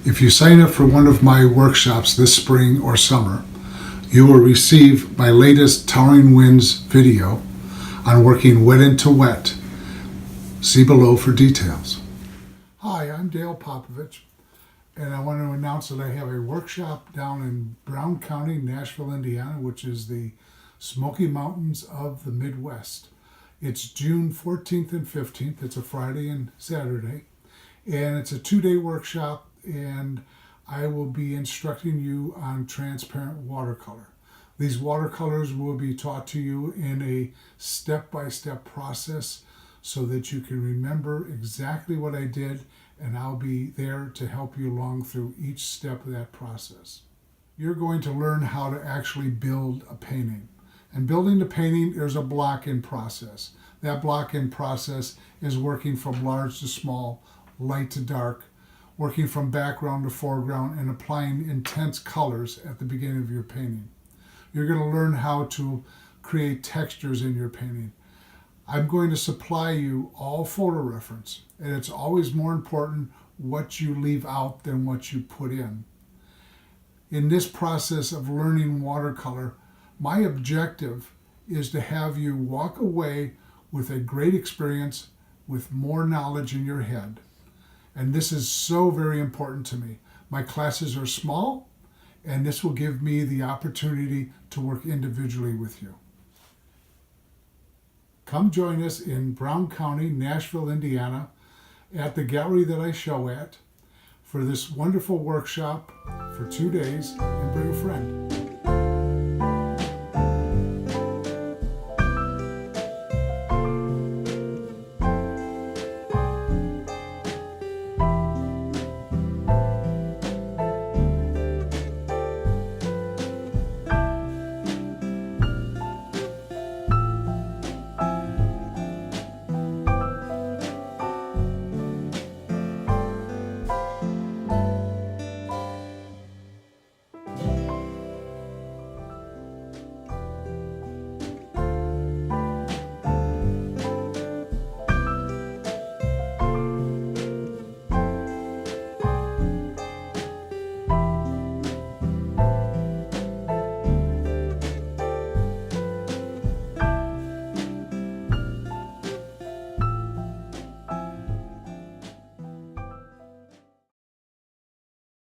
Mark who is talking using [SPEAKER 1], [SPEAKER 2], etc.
[SPEAKER 1] If you sign up for one of my workshops this spring or summer, you will receive my latest Towering Winds video on working wet into wet. See below for details. Hi, I'm Dale Popovich, and I want to announce that I have a workshop down in Brown County, Nashville, Indiana, which is the Smoky Mountains of the Midwest. It's June 14th and 15th. It's a Friday and Saturday, and it's a 2-day workshop, and I will be instructing you on transparent watercolor. These watercolors will be taught to you in a step-by-step process so that you can remember exactly what I did, and I'll be there to help you along through each step of that process. You're going to learn how to actually build a painting. And building the painting, there's a block-in process. That block-in process is working from large to small, light to dark, working from background to foreground, and applying intense colors at the beginning of your painting. You're going to learn how to create textures in your painting. I'm going to supply you all photo reference, and it's always more important what you leave out than what you put in. In this process of learning watercolor, my objective is to have you walk away with a great experience, with more knowledge in your head. And this is so very important to me. My classes are small, and this will give me the opportunity to work individually with you. Come join us in Brown County, Nashville, Indiana, at the gallery that I show at for this wonderful workshop for 2 days, and bring a friend.